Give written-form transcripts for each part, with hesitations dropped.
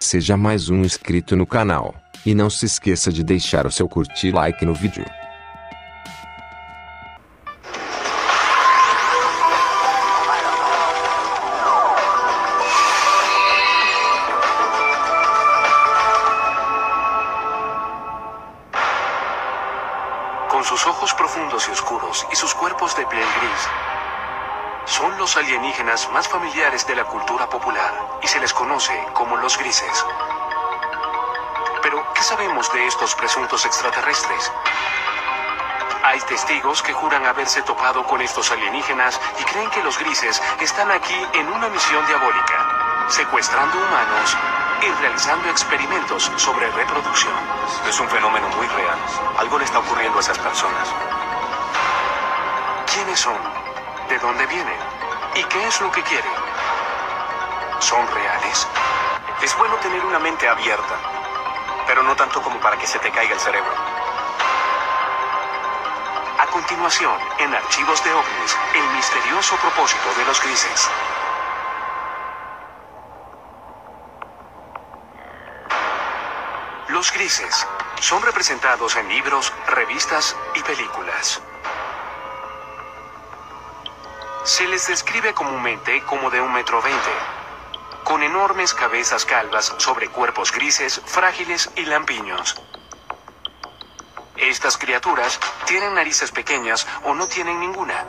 seja mais um inscrito no canal, e não se esqueça de deixar o seu curtir e like no vídeo. Con sus ojos profundos y oscuros y sus cuerpos de piel gris, son los alienígenas más familiares de la cultura popular y se les conoce como los grises. Pero, ¿qué sabemos de estos presuntos extraterrestres? Hay testigos que juran haberse topado con estos alienígenas y creen que los grises están aquí en una misión diabólica, secuestrando humanos y realizando experimentos sobre reproducción. Es un fenómeno muy real. Algo le está ocurriendo a esas personas. ¿Quiénes son? ¿De dónde vienen? ¿Y qué es lo que quieren? ¿Son reales? Es bueno tener una mente abierta, pero no tanto como para que se te caiga el cerebro. A continuación, en Archivos de OVNIs, el misterioso propósito de los grises. Los grises son representados en libros, revistas y películas. Se les describe comúnmente como de 1,20 m, con enormes cabezas calvas sobre cuerpos grises, frágiles y lampiños. Estas criaturas tienen narices pequeñas o no tienen ninguna,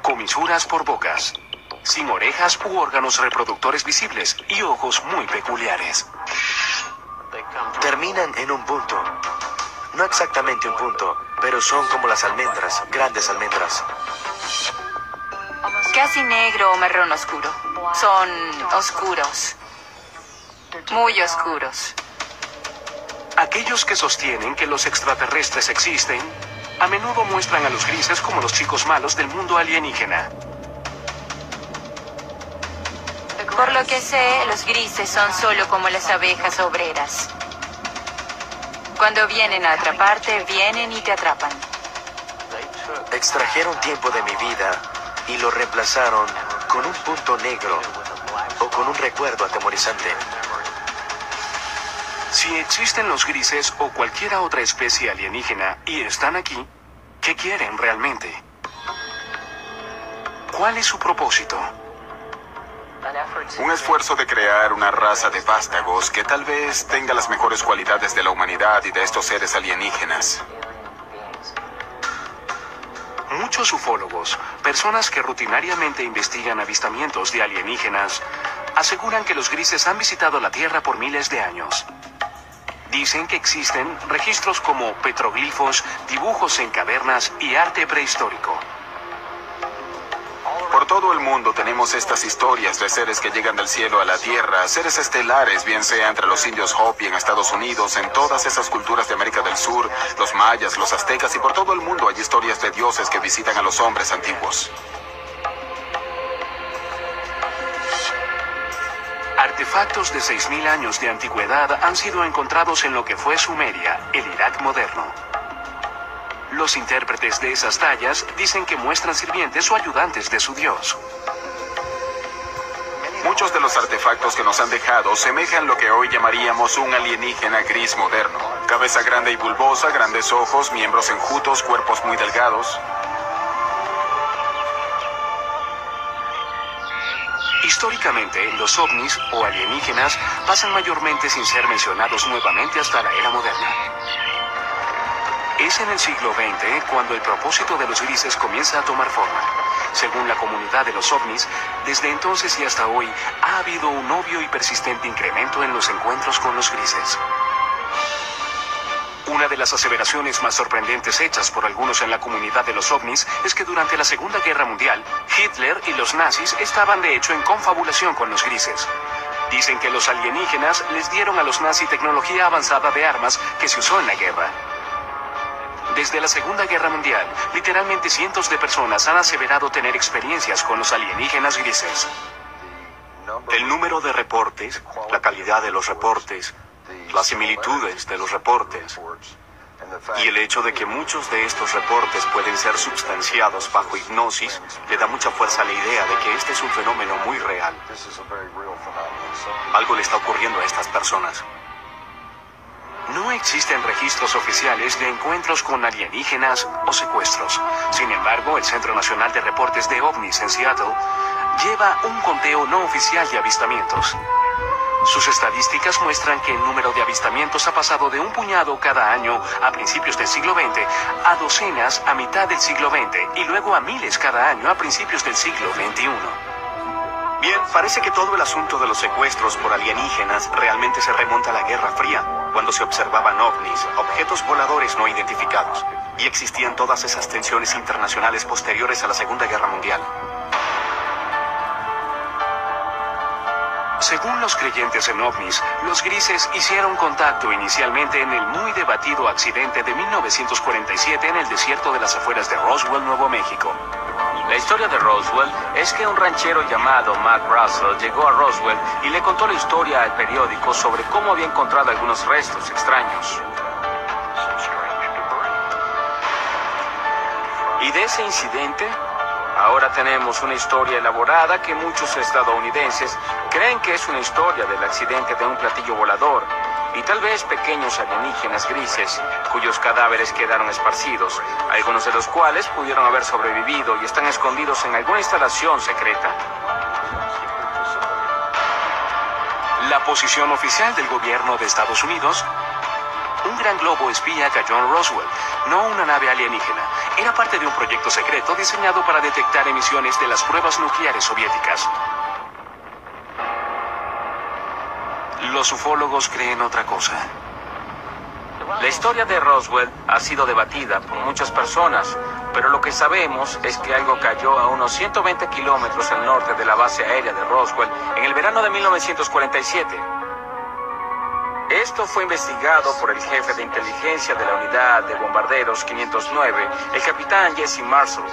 comisuras por bocas, sin orejas u órganos reproductores visibles y ojos muy peculiares. Terminan en un punto. No exactamente un punto, pero son como las almendras, grandes almendras. Casi negro o marrón oscuro. Son oscuros. Muy oscuros. Aquellos que sostienen que los extraterrestres existen, a menudo muestran a los grises como los chicos malos del mundo alienígena. Por lo que sé, los grises son solo como las abejas obreras. Cuando vienen a atraparte, vienen y te atrapan. Extrajeron tiempo de mi vida y lo reemplazaron con un punto negro o con un recuerdo atemorizante. Si existen los grises o cualquier otra especie alienígena y están aquí, ¿qué quieren realmente? ¿Cuál es su propósito? Un esfuerzo de crear una raza de vástagos que tal vez tenga las mejores cualidades de la humanidad y de estos seres alienígenas. Muchos ufólogos, personas que rutinariamente investigan avistamientos de alienígenas, aseguran que los grises han visitado la Tierra por miles de años. Dicen que existen registros como petroglifos, dibujos en cavernas y arte prehistórico. Por todo el mundo tenemos estas historias de seres que llegan del cielo a la tierra, seres estelares, bien sea entre los indios Hopi en Estados Unidos, en todas esas culturas de América del Sur, los mayas, los aztecas, y por todo el mundo hay historias de dioses que visitan a los hombres antiguos. Artefactos de 6.000 años de antigüedad han sido encontrados en lo que fue Sumeria, el Irak moderno. Los intérpretes de esas tallas dicen que muestran sirvientes o ayudantes de su dios. Muchos de los artefactos que nos han dejado semejan lo que hoy llamaríamos un alienígena gris moderno. Cabeza grande y bulbosa, grandes ojos, miembros enjutos, cuerpos muy delgados. Históricamente, los ovnis o alienígenas pasan mayormente sin ser mencionados nuevamente hasta la era moderna. Es en el siglo XX cuando el propósito de los grises comienza a tomar forma. Según la comunidad de los ovnis, desde entonces y hasta hoy ha habido un obvio y persistente incremento en los encuentros con los grises. Una de las aseveraciones más sorprendentes hechas por algunos en la comunidad de los ovnis es que durante la Segunda Guerra Mundial, Hitler y los nazis estaban de hecho en confabulación con los grises. Dicen que los alienígenas les dieron a los nazis tecnología avanzada de armas que se usó en la guerra. Desde la Segunda Guerra Mundial, literalmente cientos de personas han aseverado tener experiencias con los alienígenas grises. El número de reportes, la calidad de los reportes, las similitudes de los reportes, Y el hecho de que muchos de estos reportes pueden ser substanciados bajo hipnosis le da mucha fuerza a la idea de que este es un fenómeno muy real. Algo le está ocurriendo a estas personas. No existen registros oficiales de encuentros con alienígenas o secuestros. Sin embargo, el Centro Nacional de Reportes de OVNIs en Seattle lleva un conteo no oficial de avistamientos. Sus estadísticas muestran que el número de avistamientos ha pasado de un puñado cada año a principios del siglo XX a docenas a mitad del siglo XX y luego a miles cada año a principios del siglo XXI. Bien, parece que todo el asunto de los secuestros por alienígenas realmente se remonta a la Guerra Fría, cuando se observaban ovnis, objetos voladores no identificados, y existían todas esas tensiones internacionales posteriores a la Segunda Guerra Mundial. Según los creyentes en ovnis, los grises hicieron contacto inicialmente en el muy debatido accidente de 1947 en el desierto de las afueras de Roswell, Nuevo México. La historia de Roswell es que un ranchero llamado Matt Russell llegó a Roswell y le contó la historia al periódico sobre cómo había encontrado algunos restos extraños. Y de ese incidente, ahora tenemos una historia elaborada que muchos estadounidenses creen que es una historia del accidente de un platillo volador y tal vez pequeños alienígenas grises cuyos cadáveres quedaron esparcidos, algunos de los cuales pudieron haber sobrevivido y están escondidos en alguna instalación secreta. La posición oficial del gobierno de Estados Unidos: un gran globo espía cayó en Roswell, no una nave alienígena. Era parte de un proyecto secreto diseñado para detectar emisiones de las pruebas nucleares soviéticas. Los ufólogos creen otra cosa. La historia de Roswell ha sido debatida por muchas personas, pero lo que sabemos es que algo cayó a unos 120 kilómetros al norte de la base aérea de Roswell en el verano de 1947. Esto fue investigado por el jefe de inteligencia de la unidad de bombarderos 509, el capitán Jesse Marshall.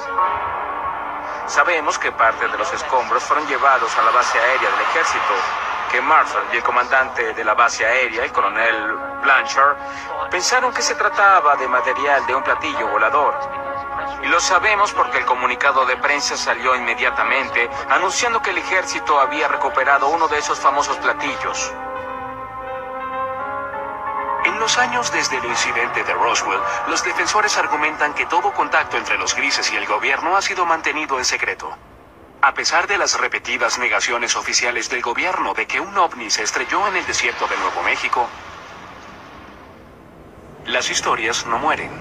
Sabemos que parte de los escombros fueron llevados a la base aérea del ejército, que Marshall y el comandante de la base aérea, el coronel Blanchard, pensaron que se trataba de material de un platillo volador. Y lo sabemos porque el comunicado de prensa salió inmediatamente anunciando que el ejército había recuperado uno de esos famosos platillos. En los años desde el incidente de Roswell, los defensores argumentan que todo contacto entre los grises y el gobierno ha sido mantenido en secreto. A pesar de las repetidas negaciones oficiales del gobierno de que un ovni se estrelló en el desierto de Nuevo México, las historias no mueren.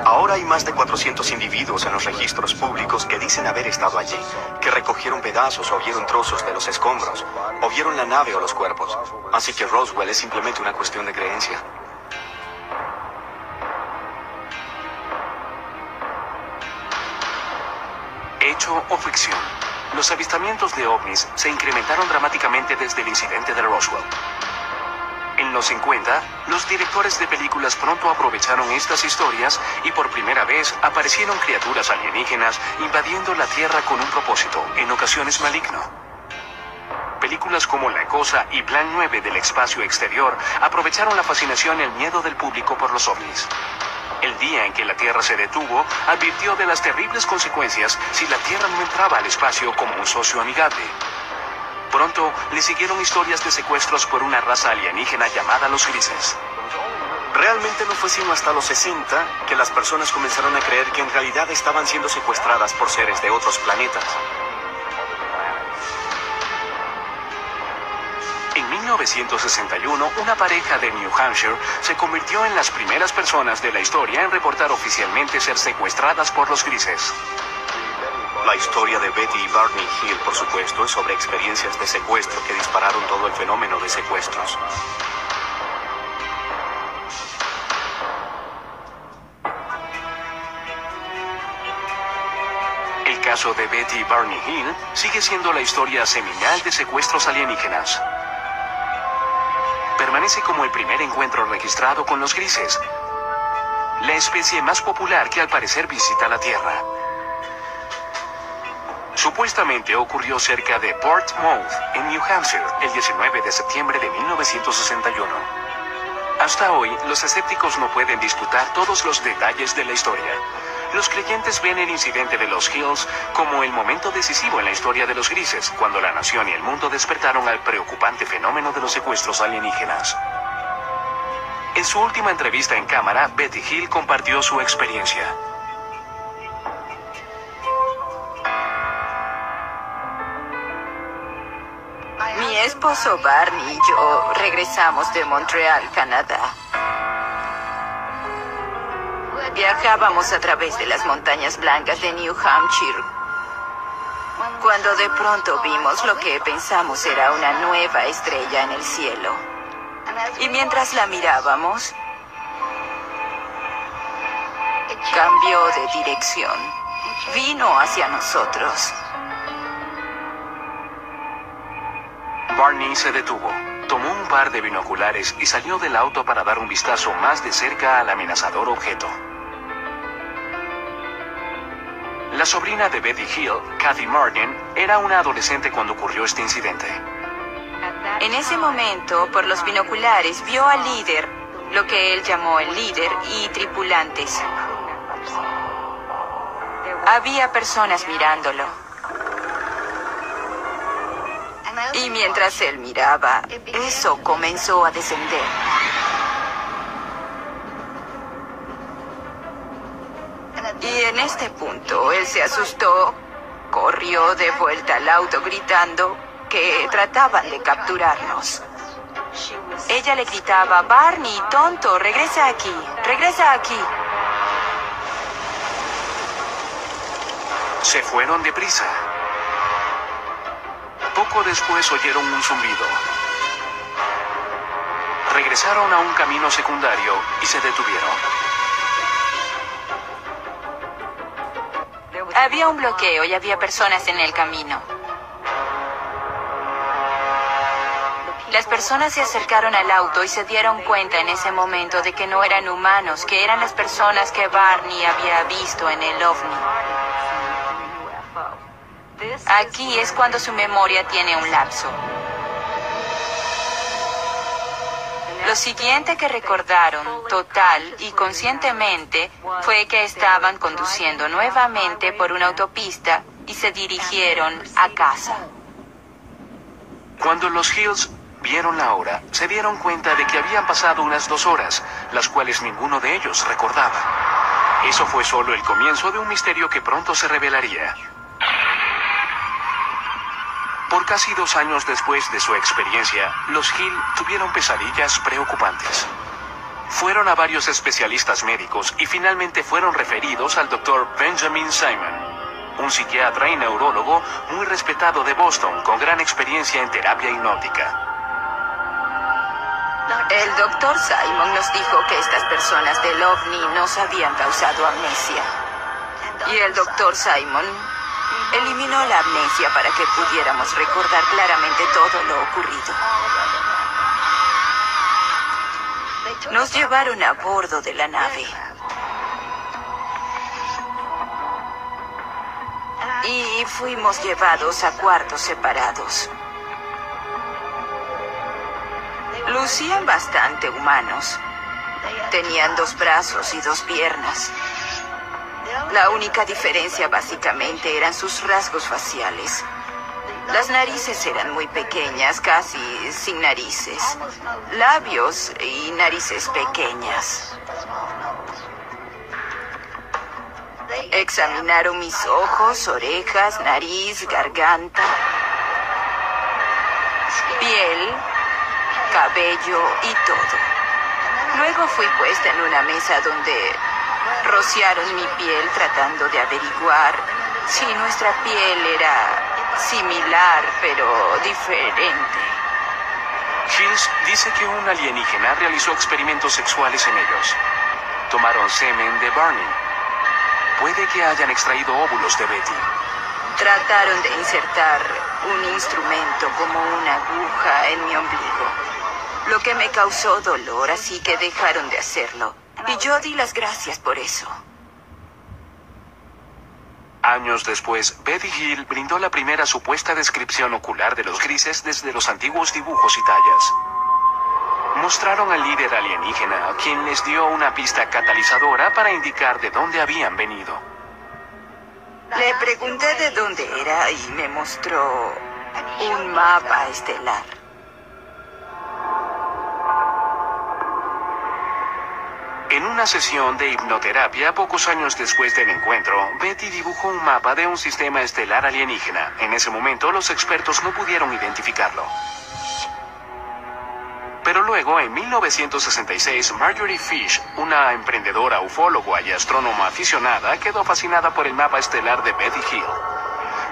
Ahora hay más de 400 individuos en los registros públicos que dicen haber estado allí, que recogieron pedazos o vieron trozos de los escombros, o vieron la nave o los cuerpos. Así que Roswell es simplemente una cuestión de creencia. Hecho o ficción, los avistamientos de ovnis se incrementaron dramáticamente desde el incidente de Roswell. En los 50, los directores de películas pronto aprovecharon estas historias y por primera vez aparecieron criaturas alienígenas invadiendo la Tierra con un propósito, en ocasiones maligno. Películas como La Cosa y Plan 9 del espacio exterior aprovecharon la fascinación y el miedo del público por los ovnis. El día en que la Tierra se detuvo, advirtió de las terribles consecuencias si la Tierra no entraba al espacio como un socio amigable. Pronto le siguieron historias de secuestros por una raza alienígena llamada los grises. Realmente no fue sino hasta los 60 que las personas comenzaron a creer que en realidad estaban siendo secuestradas por seres de otros planetas. En 1961, una pareja de New Hampshire se convirtió en las primeras personas de la historia en reportar oficialmente ser secuestradas por los grises. La historia de Betty y Barney Hill, por supuesto, es sobre experiencias de secuestro que dispararon todo el fenómeno de secuestros. El caso de Betty y Barney Hill sigue siendo la historia seminal de secuestros alienígenas. Permanece como el primer encuentro registrado con los grises, la especie más popular que al parecer visita la Tierra. Supuestamente ocurrió cerca de Portsmouth, en New Hampshire, el 19 de septiembre de 1961. Hasta hoy, los escépticos no pueden disputar todos los detalles de la historia. Los creyentes ven el incidente de los Hills como el momento decisivo en la historia de los grises, cuando la nación y el mundo despertaron al preocupante fenómeno de los secuestros alienígenas. En su última entrevista en cámara, Betty Hill compartió su experiencia. Mi esposo Barney y yo regresamos de Montreal, Canadá. Viajábamos a través de las montañas blancas de New Hampshire, cuando de pronto vimos lo que pensamos era una nueva estrella en el cielo. Y mientras la mirábamos, cambió de dirección. Vino hacia nosotros. Barney se detuvo, tomó un par de binoculares y salió del auto para dar un vistazo más de cerca al amenazador objeto. La sobrina de Betty Hill, Kathy Martin, era una adolescente cuando ocurrió este incidente. En ese momento, por los binoculares, vio al líder, lo que él llamó el líder, y tripulantes. Había personas mirándolo. Y mientras él miraba, eso comenzó a descender. Y en este punto, él se asustó, corrió de vuelta al auto gritando que trataban de capturarnos. Ella le gritaba: Barney, tonto, regresa aquí, regresa aquí. Se fueron deprisa. Poco después oyeron un zumbido. Regresaron a un camino secundario y se detuvieron. Había un bloqueo y había personas en el camino. Las personas se acercaron al auto y se dieron cuenta en ese momento de que no eran humanos, que eran las personas que Barney había visto en el ovni. Aquí es cuando su memoria tiene un lapso. Lo siguiente que recordaron, total y conscientemente, fue que estaban conduciendo nuevamente por una autopista y se dirigieron a casa. Cuando los Hills vieron la hora, se dieron cuenta de que habían pasado unas 2 horas, las cuales ninguno de ellos recordaba. Eso fue solo el comienzo de un misterio que pronto se revelaría. Por casi 2 años después de su experiencia, los Hill tuvieron pesadillas preocupantes. Fueron a varios especialistas médicos y finalmente fueron referidos al Dr. Benjamin Simon, un psiquiatra y neurólogo muy respetado de Boston, con gran experiencia en terapia hipnótica. El Dr. Simon nos dijo que estas personas del ovni nos habían causado amnesia. Y el Dr. Simon eliminó la amnesia para que pudiéramos recordar claramente todo lo ocurrido. Nos llevaron a bordo de la nave. Y fuimos llevados a cuartos separados. Lucían bastante humanos. Tenían 2 brazos y 2 piernas. La única diferencia básicamente eran sus rasgos faciales. Las narices eran muy pequeñas, casi sin narices. Labios y narices pequeñas. Examinaron mis ojos, orejas, nariz, garganta, piel, cabello y todo. Luego fui puesta en una mesa donde rociaron mi piel tratando de averiguar si nuestra piel era similar pero diferente. Hills dice que un alienígena realizó experimentos sexuales en ellos. Tomaron semen de Barney. Puede que hayan extraído óvulos de Betty. Trataron de insertar un instrumento como una aguja en mi ombligo, lo que me causó dolor, así que dejaron de hacerlo. Y yo di las gracias por eso. Años después, Betty Hill brindó la primera supuesta descripción ocular de los grises desde los antiguos dibujos y tallas. mostraron al líder alienígena, quien les dio una pista catalizadora para indicar de dónde habían venido. Le pregunté de dónde era y me mostró un mapa estelar. En una sesión de hipnoterapia, pocos años después del encuentro, Betty dibujó un mapa de un sistema estelar alienígena. En ese momento, los expertos no pudieron identificarlo. Pero luego, en 1966, Marjorie Fish, una emprendedora ufóloga y astrónoma aficionada, quedó fascinada por el mapa estelar de Betty Hill.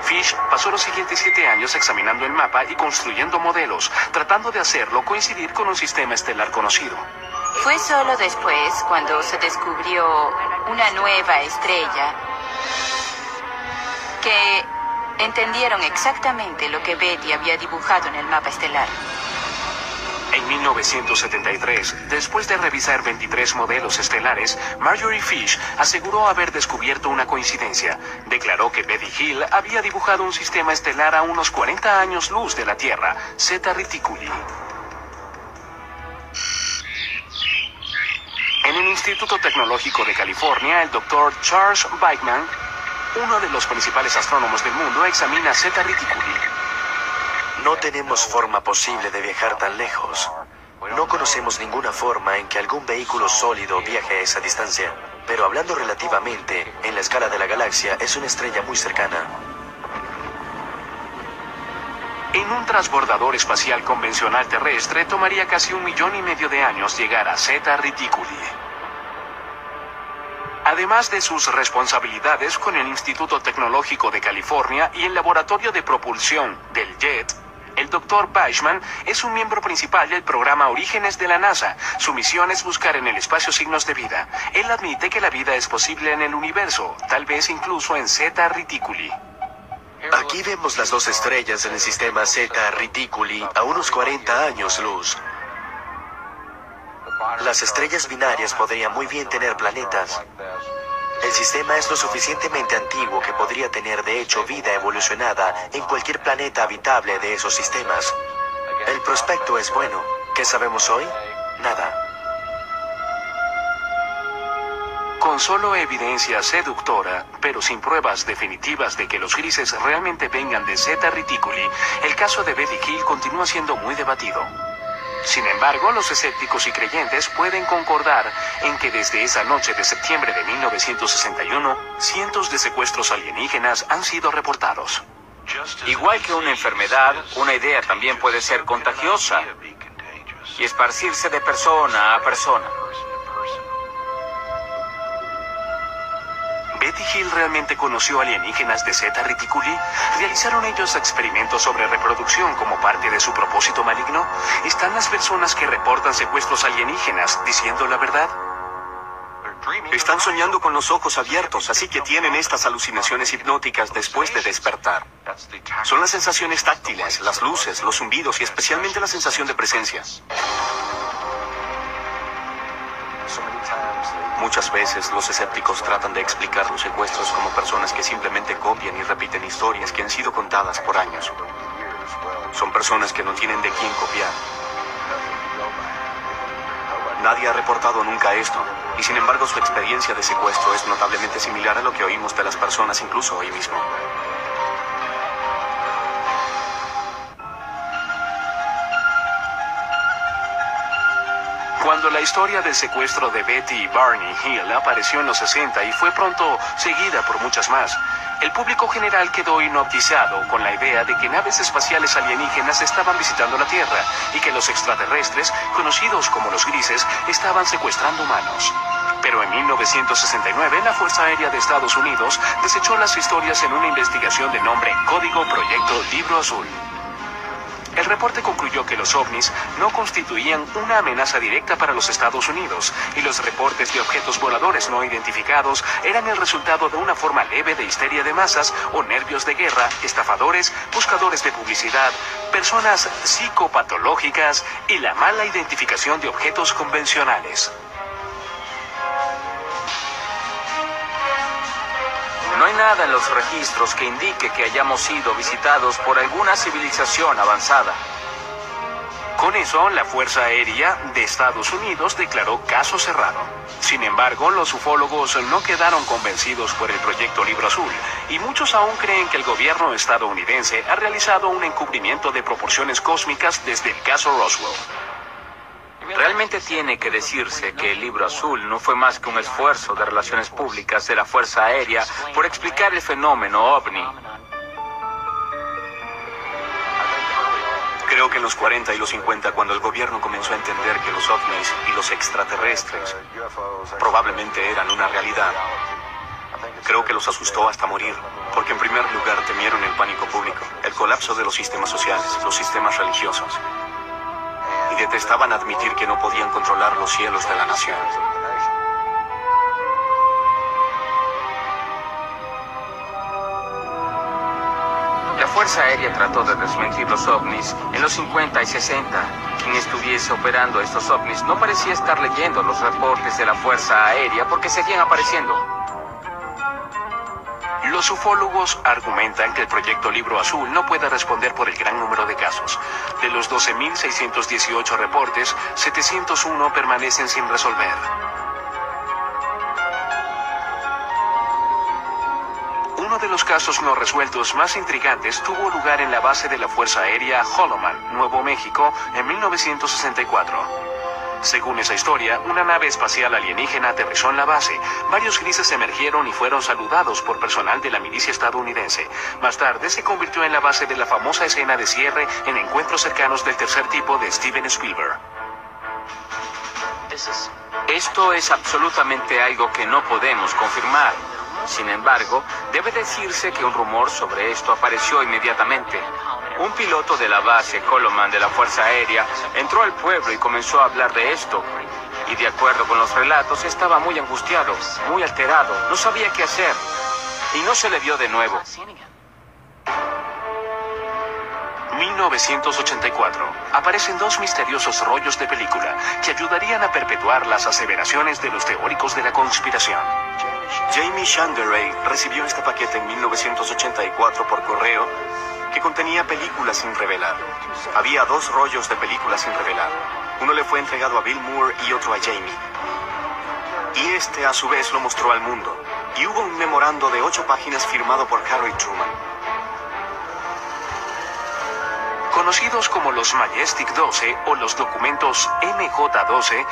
Fish pasó los siguientes 7 años examinando el mapa y construyendo modelos, tratando de hacerlo coincidir con un sistema estelar conocido. Fue solo después, cuando se descubrió una nueva estrella, que entendieron exactamente lo que Betty había dibujado en el mapa estelar. En 1973, después de revisar 23 modelos estelares, Marjorie Fish aseguró haber descubierto una coincidencia. Declaró que Betty Hill había dibujado un sistema estelar a unos 40 años luz de la Tierra, Zeta Reticuli. En el Instituto Tecnológico de California, el Dr. Charles Bateman, uno de los principales astrónomos del mundo, examina Zeta Reticuli. No tenemos forma posible de viajar tan lejos. No conocemos ninguna forma en que algún vehículo sólido viaje a esa distancia. Pero hablando relativamente, en la escala de la galaxia, es una estrella muy cercana. En un transbordador espacial convencional terrestre, tomaría casi 1,5 millones de años llegar a Zeta Reticuli. Además de sus responsabilidades con el Instituto Tecnológico de California y el Laboratorio de Propulsión del JET, el Dr. Bashman es un miembro principal del programa Orígenes de la NASA. Su misión es buscar en el espacio signos de vida. Él admite que la vida es posible en el universo, tal vez incluso en Zeta Reticuli. Aquí vemos las dos estrellas en el sistema Zeta Reticuli a unos 40 años luz. Las estrellas binarias podrían muy bien tener planetas. El sistema es lo suficientemente antiguo que podría tener de hecho vida evolucionada en cualquier planeta habitable de esos sistemas. El prospecto es bueno. ¿Qué sabemos hoy? Nada. Con solo evidencia seductora, pero sin pruebas definitivas de que los grises realmente vengan de Zeta Reticuli, el caso de Betty Hill continúa siendo muy debatido. Sin embargo, los escépticos y creyentes pueden concordar en que desde esa noche de septiembre de 1961, cientos de secuestros alienígenas han sido reportados. Igual que una enfermedad, una idea también puede ser contagiosa y esparcirse de persona a persona. ¿Betty Hill realmente conoció alienígenas de Zeta Reticuli? ¿Realizaron ellos experimentos sobre reproducción como parte de su propósito maligno? ¿Están las personas que reportan secuestros alienígenas diciendo la verdad? Están soñando con los ojos abiertos, así que tienen estas alucinaciones hipnóticas después de despertar. Son las sensaciones táctiles, las luces, los zumbidos y especialmente la sensación de presencia. Muchas veces los escépticos tratan de explicar los secuestros como personas que simplemente copian y repiten historias que han sido contadas por años. Son personas que no tienen de quién copiar. Nadie ha reportado nunca esto, y sin embargo su experiencia de secuestro es notablemente similar a lo que oímos de las personas incluso hoy mismo. Cuando la historia del secuestro de Betty y Barney Hill apareció en los 60 y fue pronto seguida por muchas más, el público general quedó hipnotizado con la idea de que naves espaciales alienígenas estaban visitando la Tierra y que los extraterrestres, conocidos como los grises, estaban secuestrando humanos. Pero en 1969, la Fuerza Aérea de Estados Unidos desechó las historias en una investigación de nombre Código Proyecto Libro Azul. El reporte concluyó que los ovnis no constituían una amenaza directa para los Estados Unidos y los reportes de objetos voladores no identificados eran el resultado de una forma leve de histeria de masas o nervios de guerra, estafadores, buscadores de publicidad, personas psicopatológicas y la mala identificación de objetos convencionales. No hay nada en los registros que indique que hayamos sido visitados por alguna civilización avanzada. Con eso, la Fuerza Aérea de Estados Unidos declaró caso cerrado. Sin embargo, los ufólogos no quedaron convencidos por el proyecto Libro Azul, y muchos aún creen que el gobierno estadounidense ha realizado un encubrimiento de proporciones cósmicas desde el caso Roswell. Realmente tiene que decirse que el Libro Azul no fue más que un esfuerzo de relaciones públicas de la Fuerza Aérea por explicar el fenómeno OVNI. Creo que en los 40 y los 50, cuando el gobierno comenzó a entender que los ovnis y los extraterrestres probablemente eran una realidad, creo que los asustó hasta morir, porque en primer lugar temieron el pánico público, el colapso de los sistemas sociales, los sistemas religiosos, y detestaban admitir que no podían controlar los cielos de la nación. La Fuerza Aérea trató de desmentir los ovnis en los 50 y 60. Quien estuviese operando estos ovnis no parecía estar leyendo los reportes de la Fuerza Aérea porque seguían apareciendo. Los ufólogos argumentan que el proyecto Libro Azul no puede responder por el gran número de casos. De los 12.618 reportes, 701 permanecen sin resolver. Uno de los casos no resueltos más intrigantes tuvo lugar en la base de la Fuerza Aérea Holloman, Nuevo México, en 1964. Según esa historia, una nave espacial alienígena aterrizó en la base. Varios grises emergieron y fueron saludados por personal de la milicia estadounidense. Más tarde se convirtió en la base de la famosa escena de cierre en Encuentros cercanos del tercer tipo de Steven Spielberg. Esto es absolutamente algo que no podemos confirmar. Sin embargo, debe decirse que un rumor sobre esto apareció inmediatamente. Un piloto de la base Holloman de la Fuerza Aérea entró al pueblo y comenzó a hablar de esto. Y de acuerdo con los relatos, estaba muy angustiado, muy alterado, no sabía qué hacer. Y no se le vio de nuevo. 1984. Aparecen dos misteriosos rollos de película que ayudarían a perpetuar las aseveraciones de los teóricos de la conspiración. Jamie Shangeray recibió este paquete en 1984 por correo que contenía películas sin revelar. Había dos rollos de películas sin revelar. Uno le fue entregado a Bill Moore y otro a Jamie. Y este a su vez lo mostró al mundo. Y hubo un memorando de 8 páginas firmado por Harry Truman. Conocidos como los Majestic 12 o los documentos MJ-12,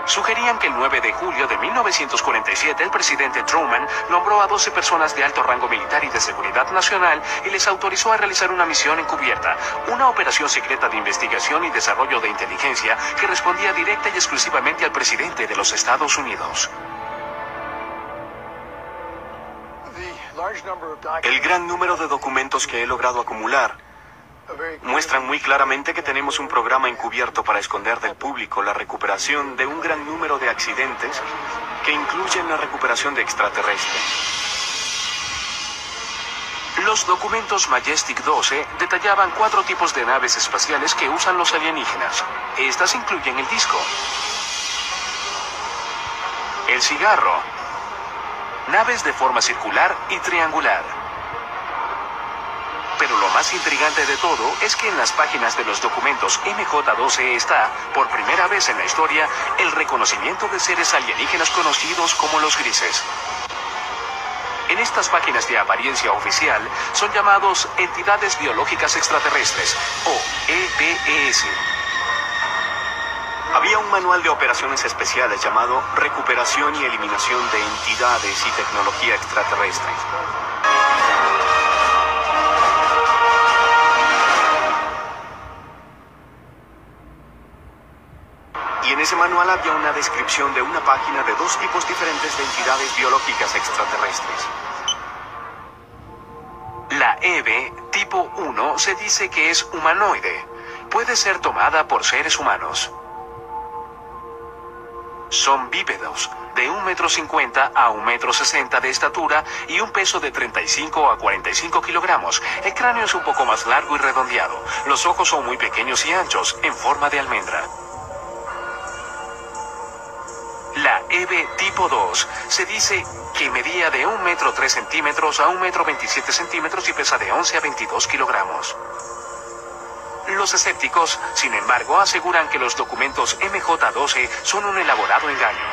sugerían que el 9 de julio de 1947 el presidente Truman nombró a 12 personas de alto rango militar y de seguridad nacional y les autorizó a realizar una misión encubierta, una operación secreta de investigación y desarrollo de inteligencia que respondía directa y exclusivamente al presidente de los Estados Unidos. El gran número de documentos que he logrado acumular muestran muy claramente que tenemos un programa encubierto para esconder del público la recuperación de un gran número de accidentes que incluyen la recuperación de extraterrestres. Los documentos Majestic 12 detallaban 4 tipos de naves espaciales que usan los alienígenas. Estas incluyen el disco, el cigarro, naves de forma circular y triangular. Pero lo más intrigante de todo es que en las páginas de los documentos MJ-12 está, por primera vez en la historia, el reconocimiento de seres alienígenas conocidos como los grises. En estas páginas de apariencia oficial son llamados entidades biológicas extraterrestres, o EBES. Había un manual de operaciones especiales llamado Recuperación y Eliminación de Entidades y Tecnología Extraterrestre. Y en ese manual había una descripción de una página de 2 tipos diferentes de entidades biológicas extraterrestres. La EBE tipo 1 se dice que es humanoide. Puede ser tomada por seres humanos. Son bípedos, de 1,50 m a 1,60 m de estatura y un peso de 35 a 45 kilogramos. El cráneo es un poco más largo y redondeado. Los ojos son muy pequeños y anchos, en forma de almendra. La EBE tipo 2 se dice que medía de 1,3 m a 1,27 m y pesa de 11 a 22 kilogramos. Los escépticos, sin embargo, aseguran que los documentos MJ-12 son un elaborado engaño.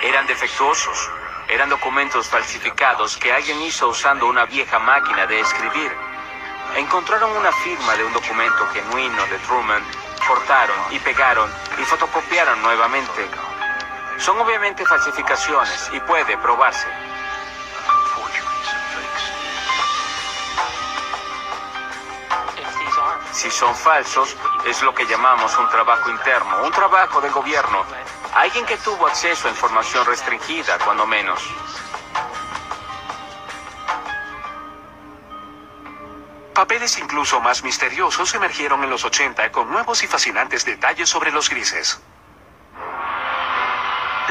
Eran defectuosos. Eran documentos falsificados que alguien hizo usando una vieja máquina de escribir. Encontraron una firma de un documento genuino de Truman, cortaron y pegaron y fotocopiaron nuevamente. Son obviamente falsificaciones y puede probarse. Si son falsos, es lo que llamamos un trabajo interno, un trabajo del gobierno. Alguien que tuvo acceso a información restringida, cuando menos. Papeles incluso más misteriosos emergieron en los 80 con nuevos y fascinantes detalles sobre los grises.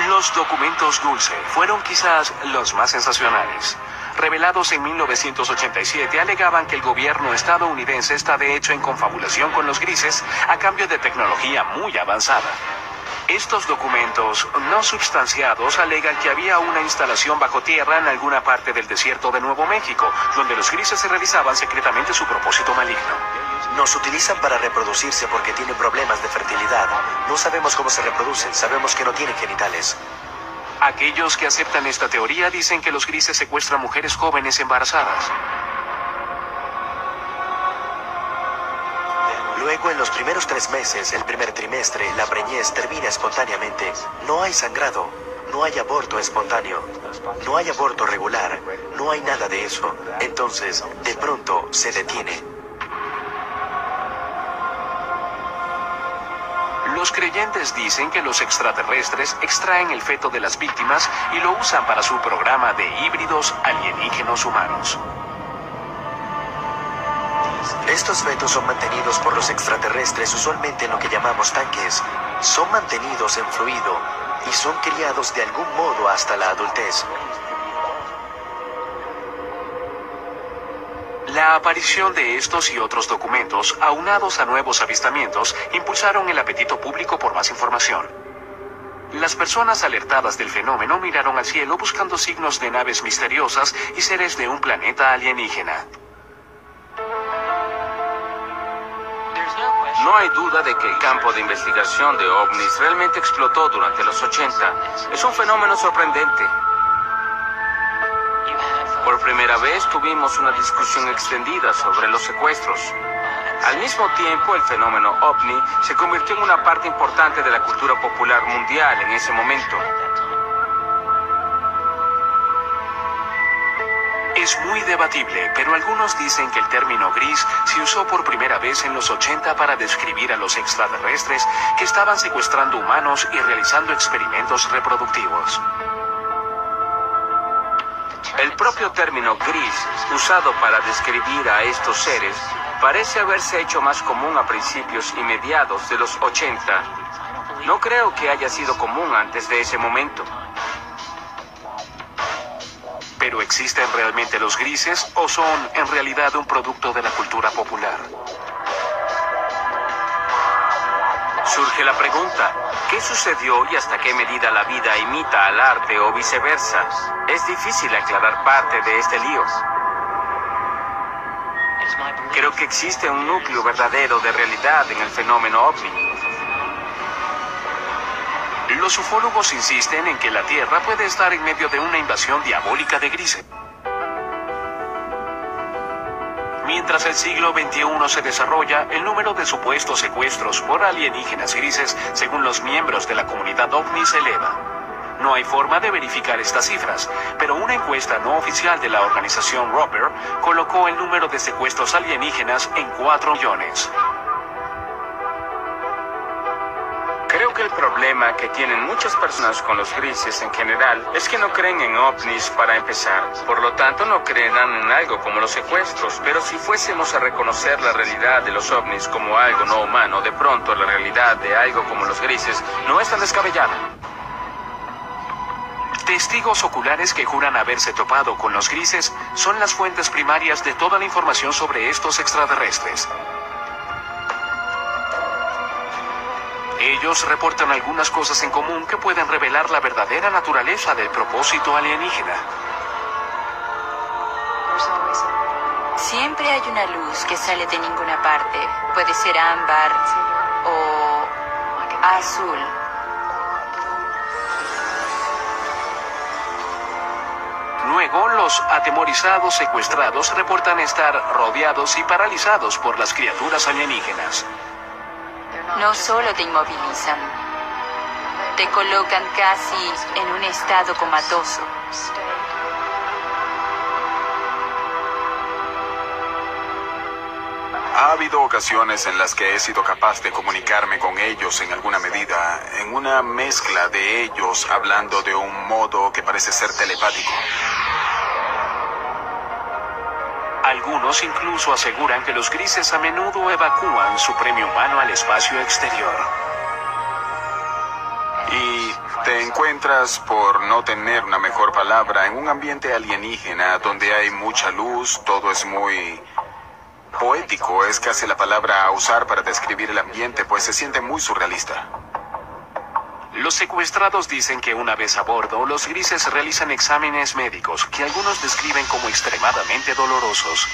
Los documentos Dulce fueron quizás los más sensacionales. Revelados en 1987, alegaban que el gobierno estadounidense está de hecho en confabulación con los grises a cambio de tecnología muy avanzada. Estos documentos no substanciados alegan que había una instalación bajo tierra en alguna parte del desierto de Nuevo México, donde los grises se realizaban secretamente su propósito maligno. Nos utilizan para reproducirse porque tienen problemas de fertilidad. No sabemos cómo se reproducen, sabemos que no tienen genitales. Aquellos que aceptan esta teoría dicen que los grises secuestran mujeres jóvenes embarazadas. Luego, en los primeros 3 meses, el primer trimestre, la preñez termina espontáneamente. No hay sangrado, no hay aborto espontáneo, no hay aborto regular, no hay nada de eso. Entonces, de pronto, se detiene. Los creyentes dicen que los extraterrestres extraen el feto de las víctimas y lo usan para su programa de híbridos alienígenos humanos. Estos fetos son mantenidos por los extraterrestres usualmente en lo que llamamos tanques. Son mantenidos en fluido y son criados de algún modo hasta la adultez. La aparición de estos y otros documentos, aunados a nuevos avistamientos, impulsaron el apetito público por más información. Las personas alertadas del fenómeno miraron al cielo buscando signos de naves misteriosas y seres de un planeta alienígena. No hay duda de que el campo de investigación de ovnis realmente explotó durante los 80. Es un fenómeno sorprendente. Por primera vez tuvimos una discusión extendida sobre los secuestros. Al mismo tiempo, el fenómeno ovni se convirtió en una parte importante de la cultura popular mundial en ese momento. Es muy debatible, pero algunos dicen que el término gris se usó por primera vez en los 80 para describir a los extraterrestres que estaban secuestrando humanos y realizando experimentos reproductivos. El propio término gris, usado para describir a estos seres, parece haberse hecho más común a principios y mediados de los 80. No creo que haya sido común antes de ese momento. ¿Pero existen realmente los grises o son en realidad un producto de la cultura popular? Surge la pregunta, ¿qué sucedió y hasta qué medida la vida imita al arte o viceversa? Es difícil aclarar parte de este lío. Creo que existe un núcleo verdadero de realidad en el fenómeno ovni. Los ufólogos insisten en que la Tierra puede estar en medio de una invasión diabólica de grises. Mientras el siglo XXI se desarrolla, el número de supuestos secuestros por alienígenas grises, según los miembros de la comunidad ovni, se eleva. No hay forma de verificar estas cifras, pero una encuesta no oficial de la organización Roper colocó el número de secuestros alienígenas en 4 millones. Creo que el problema que tienen muchas personas con los grises en general es que no creen en ovnis para empezar. Por lo tanto, no creerán en algo como los secuestros. Pero si fuésemos a reconocer la realidad de los ovnis como algo no humano, de pronto la realidad de algo como los grises no es tan descabellada. Testigos oculares que juran haberse topado con los grises son las fuentes primarias de toda la información sobre estos extraterrestres. Ellos reportan algunas cosas en común que pueden revelar la verdadera naturaleza del propósito alienígena. Siempre hay una luz que sale de ninguna parte. Puede ser ámbar o azul. Luego, los atemorizados secuestrados reportan estar rodeados y paralizados por las criaturas alienígenas. No solo te inmovilizan, te colocan casi en un estado comatoso. Ha habido ocasiones en las que he sido capaz de comunicarme con ellos en alguna medida, en una mezcla de ellos hablando de un modo que parece ser telepático. Algunos incluso aseguran que los grises a menudo evacúan su premio humano al espacio exterior. Y te encuentras, por no tener una mejor palabra, en un ambiente alienígena donde hay mucha luz, todo es muy poético, es casi la palabra a usar para describir el ambiente, pues se siente muy surrealista. Los secuestrados dicen que una vez a bordo, los grises realizan exámenes médicos que algunos describen como extremadamente dolorosos.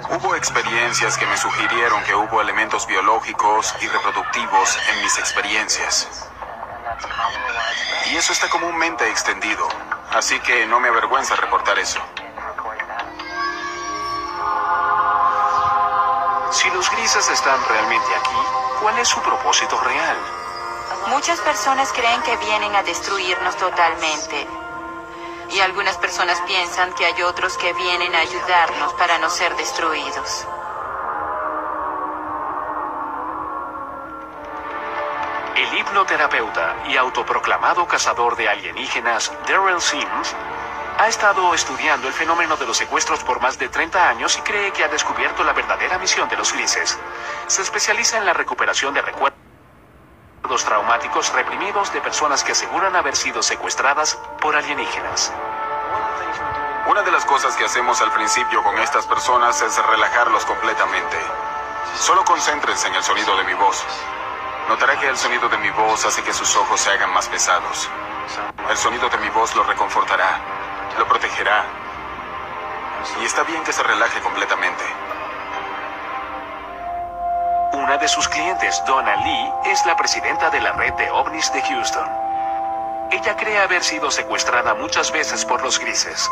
Hubo experiencias que me sugirieron que hubo elementos biológicos y reproductivos en mis experiencias. Y eso está comúnmente extendido, así que no me avergüenza reportar eso. Si los grises están realmente aquí, ¿cuál es su propósito real? Muchas personas creen que vienen a destruirnos totalmente. Y algunas personas piensan que hay otros que vienen a ayudarnos para no ser destruidos. El hipnoterapeuta y autoproclamado cazador de alienígenas, Darrell Sims, ha estado estudiando el fenómeno de los secuestros por más de 30 años y cree que ha descubierto la verdadera misión de los grises. Se especializa en la recuperación de recuerdos traumáticos reprimidos de personas que aseguran haber sido secuestradas por alienígenas. Una de las cosas que hacemos al principio con estas personas es relajarlos completamente. Solo concéntrense en el sonido de mi voz. Notará que el sonido de mi voz hace que sus ojos se hagan más pesados. El sonido de mi voz lo reconfortará, lo protegerá. Y está bien que se relaje completamente. Una de sus clientes, Donna Lee, es la presidenta de la red de ovnis de Houston. Ella cree haber sido secuestrada muchas veces por los grises.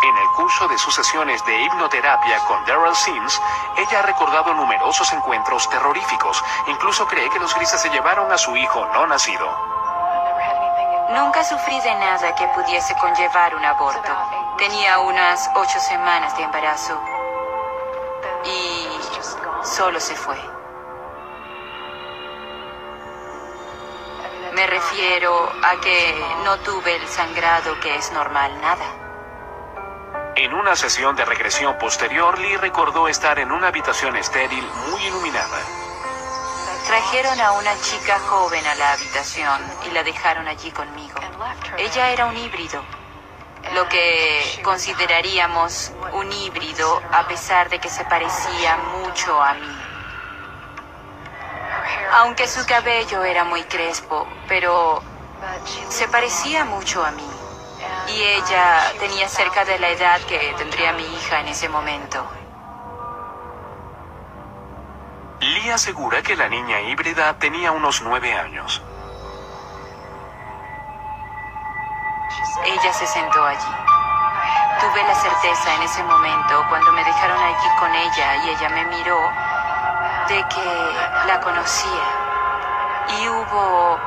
En el curso de sus sesiones de hipnoterapia con Darrell Sims, ella ha recordado numerosos encuentros terroríficos. Incluso cree que los grises se llevaron a su hijo no nacido. Nunca sufrí de nada que pudiese conllevar un aborto. Tenía unas 8 semanas de embarazo. Y solo se fue. Me refiero a que no tuve el sangrado que es normal, nada. En una sesión de regresión posterior, Lee recordó estar en una habitación estéril muy iluminada. Trajeron a una chica joven a la habitación y la dejaron allí conmigo. Ella era un híbrido, lo que consideraríamos un híbrido a pesar de que se parecía mucho a mí. Aunque su cabello era muy crespo, pero se parecía mucho a mí. Y ella tenía cerca de la edad que tendría mi hija en ese momento. Lee asegura que la niña híbrida tenía unos 9 años. Ella se sentó allí. Tuve la certeza en ese momento, cuando me dejaron allí con ella y ella me miró, de que la conocía. Y hubo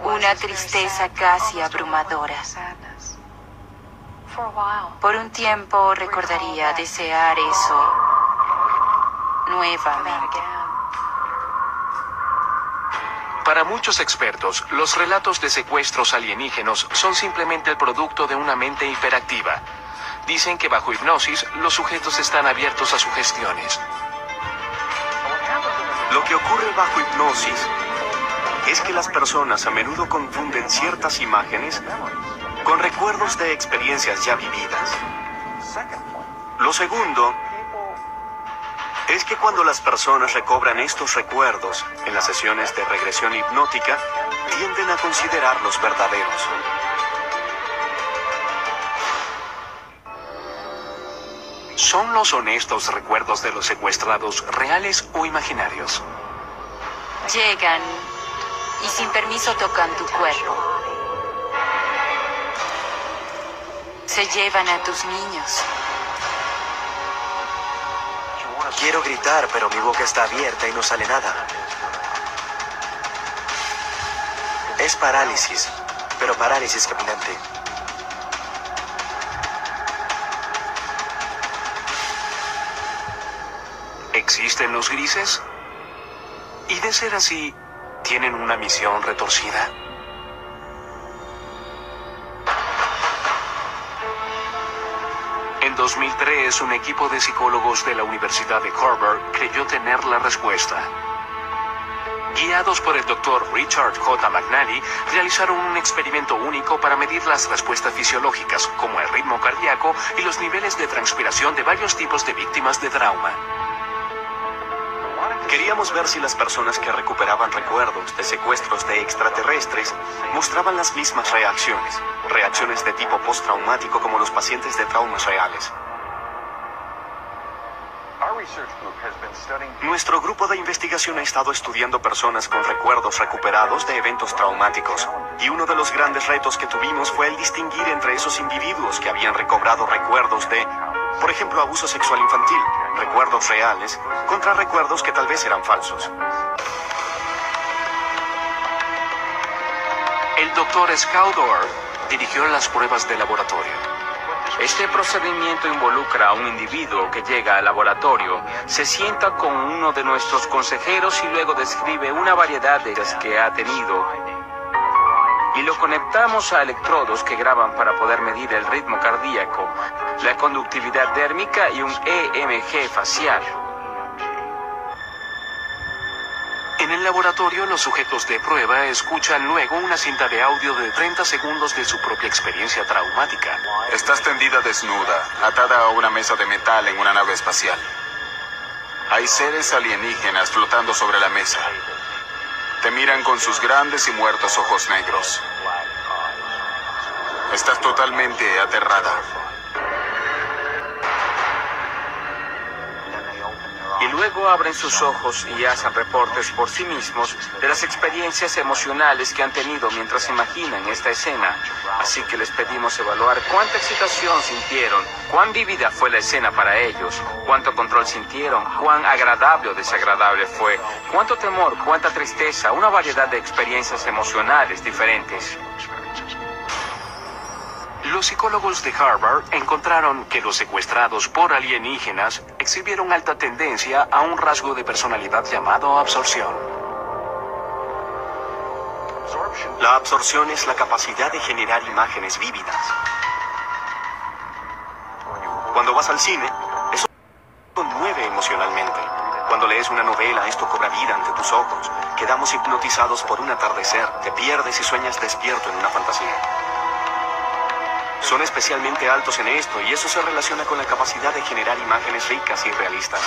una tristeza casi abrumadora. Por un tiempo recordaría desear eso nuevamente. Para muchos expertos, los relatos de secuestros alienígenos son simplemente el producto de una mente hiperactiva. Dicen que bajo hipnosis, los sujetos están abiertos a sugestiones. Lo que ocurre bajo hipnosis es que las personas a menudo confunden ciertas imágenes con recuerdos de experiencias ya vividas. Lo segundo es que cuando las personas recobran estos recuerdos en las sesiones de regresión hipnótica, tienden a considerarlos verdaderos. ¿Son los honestos recuerdos de los secuestrados reales o imaginarios? Llegan y sin permiso tocan tu cuerpo. Se llevan a tus niños. Quiero gritar, pero mi boca está abierta y no sale nada. Es parálisis, pero parálisis caminante. ¿Existen los grises? Y de ser así, ¿tienen una misión retorcida? En 2003, un equipo de psicólogos de la Universidad de Harvard creyó tener la respuesta. Guiados por el Dr. Richard J. McNally, realizaron un experimento único para medir las respuestas fisiológicas, como el ritmo cardíaco y los niveles de transpiración de varios tipos de víctimas de trauma. Queríamos ver si las personas que recuperaban recuerdos de secuestros de extraterrestres mostraban las mismas reacciones de tipo postraumático como los pacientes de traumas reales. Nuestro grupo de investigación ha estado estudiando personas con recuerdos recuperados de eventos traumáticos, y uno de los grandes retos que tuvimos fue el distinguir entre esos individuos que habían recobrado recuerdos de, por ejemplo, abuso sexual infantil, recuerdos reales, contra recuerdos que tal vez eran falsos. El Dr. Scoudor dirigió las pruebas de laboratorio. Este procedimiento involucra a un individuo que llega al laboratorio, se sienta con uno de nuestros consejeros y luego describe una variedad de ellas que ha tenido. Y lo conectamos a electrodos que graban para poder medir el ritmo cardíaco, la conductividad dérmica y un EMG facial. En el laboratorio, los sujetos de prueba escuchan luego una cinta de audio de 30 segundos de su propia experiencia traumática. Estás tendida desnuda, atada a una mesa de metal en una nave espacial. Hay seres alienígenas flotando sobre la mesa. Te miran con sus grandes y muertos ojos negros. Estás totalmente aterrada. Y luego abren sus ojos y hacen reportes por sí mismos de las experiencias emocionales que han tenido mientras imaginan esta escena. Así que les pedimos evaluar cuánta excitación sintieron, cuán vívida fue la escena para ellos, cuánto control sintieron, cuán agradable o desagradable fue, cuánto temor, cuánta tristeza, una variedad de experiencias emocionales diferentes. Los psicólogos de Harvard encontraron que los secuestrados por alienígenas exhibieron alta tendencia a un rasgo de personalidad llamado absorción. La absorción es la capacidad de generar imágenes vívidas. Cuando vas al cine, eso conmueve emocionalmente. Cuando lees una novela, esto cobra vida ante tus ojos. Quedamos hipnotizados por un atardecer, te pierdes y sueñas despierto en una fantasía. Son especialmente altos en esto y eso se relaciona con la capacidad de generar imágenes ricas y realistas.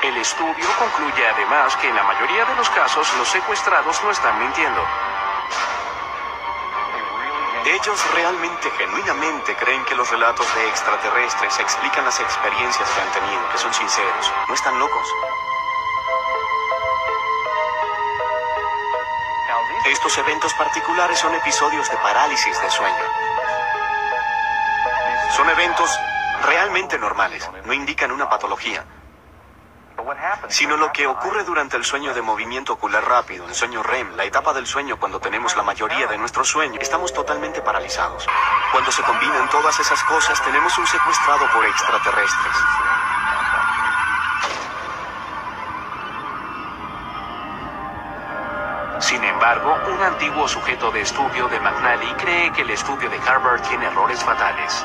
El estudio concluye además que en la mayoría de los casos los secuestrados no están mintiendo. Ellos realmente, genuinamente creen que los relatos de extraterrestres explican las experiencias que han tenido, que son sinceros, no están locos. Estos eventos particulares son episodios de parálisis de sueño. Son eventos realmente normales, no indican una patología, sino lo que ocurre durante el sueño de movimiento ocular rápido, el sueño REM, la etapa del sueño cuando tenemos la mayoría de nuestro sueño, estamos totalmente paralizados. Cuando se combinan todas esas cosas, tenemos un secuestrado por extraterrestres. Sin embargo, un antiguo sujeto de estudio de McNally cree que el estudio de Harvard tiene errores fatales.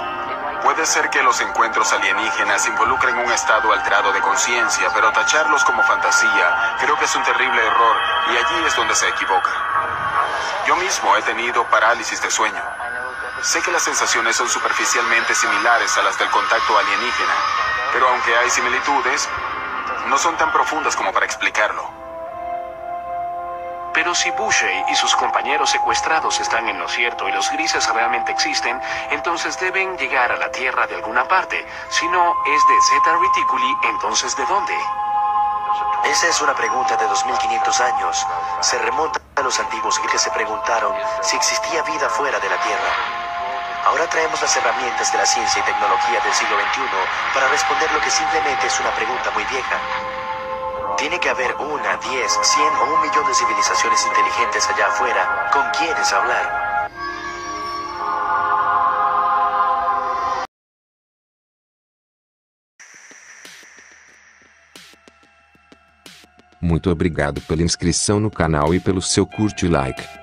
Puede ser que los encuentros alienígenas involucren un estado alterado de conciencia, pero tacharlos como fantasía creo que es un terrible error y allí es donde se equivoca. Yo mismo he tenido parálisis de sueño. Sé que las sensaciones son superficialmente similares a las del contacto alienígena, pero aunque hay similitudes, no son tan profundas como para explicarlo. Pero si Bushy y sus compañeros secuestrados están en lo cierto y los grises realmente existen, entonces deben llegar a la Tierra de alguna parte. Si no es de Zeta Reticuli, entonces ¿de dónde? Esa es una pregunta de 2500 años. Se remonta a los antiguos que se preguntaron si existía vida fuera de la Tierra. Ahora traemos las herramientas de la ciencia y tecnología del siglo XXI para responder lo que simplemente es una pregunta muy vieja. Tiene que haber 1, 10, 100 o 1.000.000 de civilizaciones inteligentes allá afuera con quienes hablar. Muito obrigado pela inscrição no canal e pelo seu curte e like.